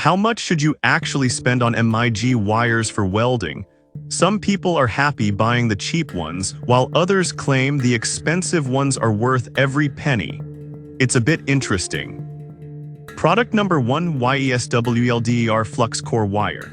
How much should you actually spend on MIG wires for welding? Some people are happy buying the cheap ones, while others claim the expensive ones are worth every penny. It's a bit interesting. Product number 1, YESWLDER Flux Core Wire.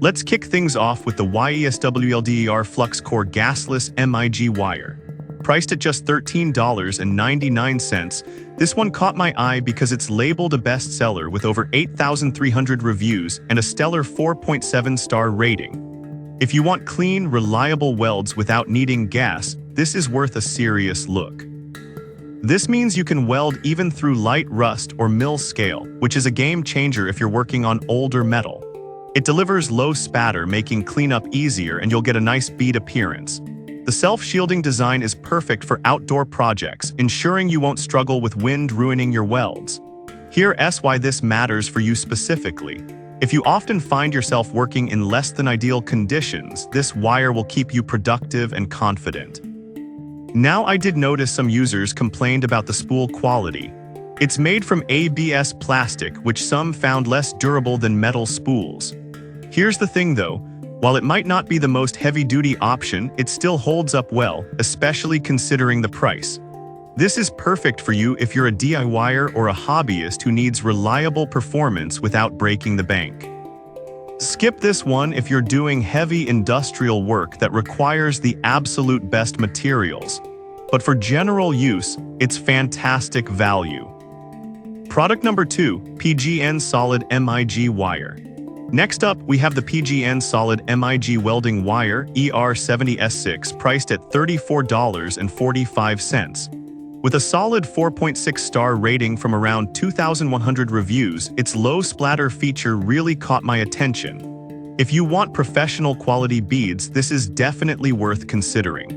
Let's kick things off with the YESWLDER Flux Core Gasless MIG wire. Priced at just $13.99, this one caught my eye because it's labeled a bestseller with over 8,300 reviews and a stellar 4.7-star rating. If you want clean, reliable welds without needing gas, this is worth a serious look. This means you can weld even through light rust or mill scale, which is a game changer if you're working on older metal. It delivers low spatter, making cleanup easier, and you'll get a nice bead appearance. The self-shielding design is perfect for outdoor projects, ensuring you won't struggle with wind ruining your welds. Here's why this matters for you specifically. If you often find yourself working in less than ideal conditions, this wire will keep you productive and confident. Now, I did notice some users complained about the spool quality. It's made from ABS plastic, which some found less durable than metal spools. Here's the thing though, while it might not be the most heavy-duty option, it still holds up well, especially considering the price. This is perfect for you if you're a DIYer or a hobbyist who needs reliable performance without breaking the bank. Skip this one if you're doing heavy industrial work that requires the absolute best materials. But for general use, it's fantastic value. Product number 2, PGN Solid MIG Wire. Next up, we have the PGN Solid MIG Welding Wire ER70S6 priced at $34.45. With a solid 4.6-star rating from around 2,100 reviews, its low splatter feature really caught my attention. If you want professional quality beads, this is definitely worth considering.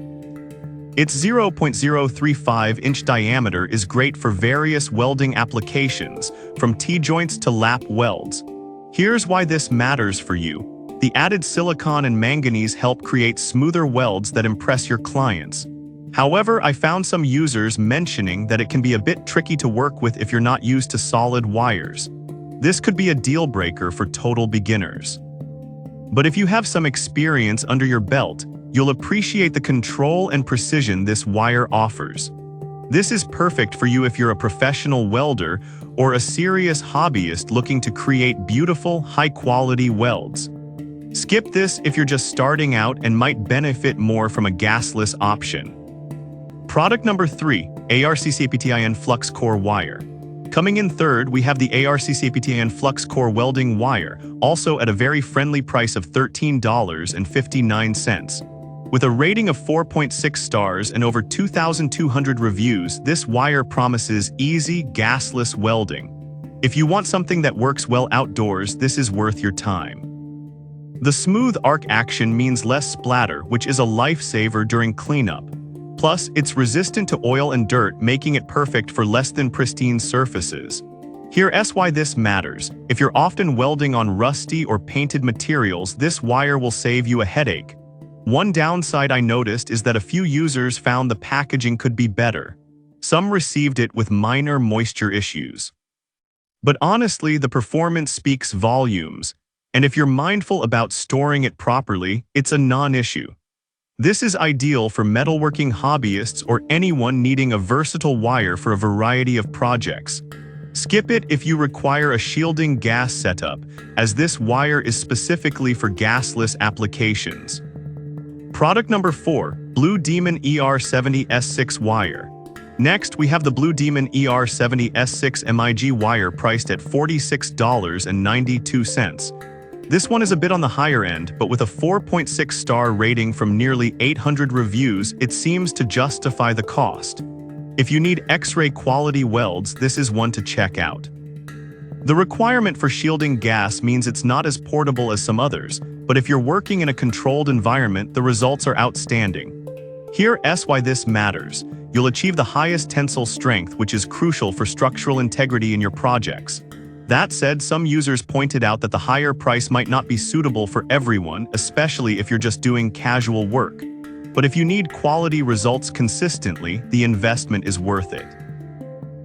Its 0.035-inch diameter is great for various welding applications, from T-joints to lap welds. Here's why this matters for you. The added silicon and manganese help create smoother welds that impress your clients. However, I found some users mentioning that it can be a bit tricky to work with if you're not used to solid wires. This could be a deal breaker for total beginners. But if you have some experience under your belt, you'll appreciate the control and precision this wire offers. This is perfect for you if you're a professional welder or a serious hobbyist looking to create beautiful, high-quality welds. Skip this if you're just starting out and might benefit more from a gasless option. Product number 3, ARCCAPTAIN Flux Core Wire. Coming in third, we have the ARCCAPTAIN Flux Core Welding Wire, also at a very friendly price of $13.59. With a rating of 4.6 stars and over 2,200 reviews, this wire promises easy, gasless welding. If you want something that works well outdoors, this is worth your time. The smooth arc action means less splatter, which is a lifesaver during cleanup. Plus, it's resistant to oil and dirt, making it perfect for less than pristine surfaces. Here's why this matters. If you're often welding on rusty or painted materials, this wire will save you a headache. One downside I noticed is that a few users found the packaging could be better. Some received it with minor moisture issues. But honestly, the performance speaks volumes, and if you're mindful about storing it properly, it's a non-issue. This is ideal for metalworking hobbyists or anyone needing a versatile wire for a variety of projects. Skip it if you require a shielding gas setup, as this wire is specifically for gasless applications. Product number 4, Blue Demon ER70S6 Wire. Next, we have the Blue Demon ER70S6 MIG wire priced at $46.92. This one is a bit on the higher end, but with a 4.6-star rating from nearly 800 reviews, it seems to justify the cost. If you need X-ray quality welds, this is one to check out. The requirement for shielding gas means it's not as portable as some others, but if you're working in a controlled environment, the results are outstanding. Here's why this matters. You'll achieve the highest tensile strength, which is crucial for structural integrity in your projects. That said, some users pointed out that the higher price might not be suitable for everyone, especially if you're just doing casual work. But if you need quality results consistently, the investment is worth it.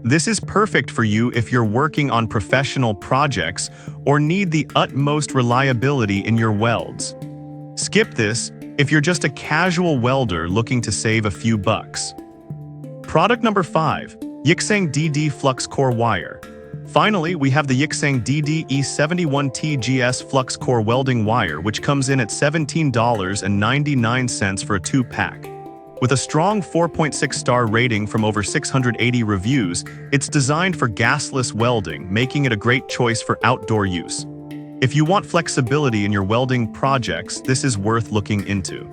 This is perfect for you if you're working on professional projects or need the utmost reliability in your welds. Skip this if you're just a casual welder looking to save a few bucks. Product number 5, Yixen DD Flux Core Wire. Finally, we have the Yixen DD ER70S6 Flux Core Welding Wire, which comes in at $17.99 for a 2-pack. With a strong 4.6-star rating from over 680 reviews, it's designed for gasless welding, making it a great choice for outdoor use. If you want flexibility in your welding projects, this is worth looking into.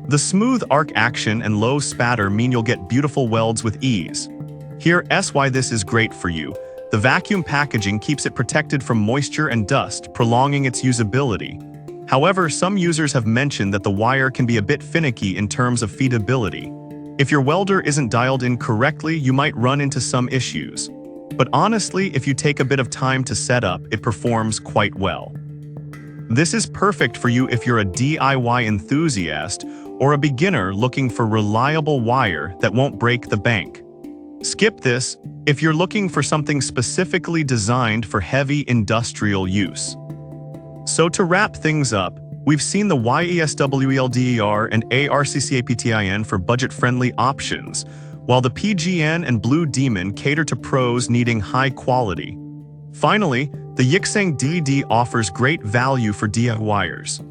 The smooth arc action and low spatter mean you'll get beautiful welds with ease. Here's why this is great for you. The vacuum packaging keeps it protected from moisture and dust, prolonging its usability. However, some users have mentioned that the wire can be a bit finicky in terms of feedability. If your welder isn't dialed in correctly, you might run into some issues. But honestly, if you take a bit of time to set up, it performs quite well. This is perfect for you if you're a DIY enthusiast or a beginner looking for reliable wire that won't break the bank. Skip this if you're looking for something specifically designed for heavy industrial use. So to wrap things up, we've seen the YESWELDER and ARCCAPTAIN for budget-friendly options, while the PGN and Blue Demon cater to pros needing high quality. Finally, the Yixen DD offers great value for DIYers.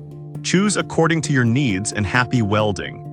Choose according to your needs and happy welding.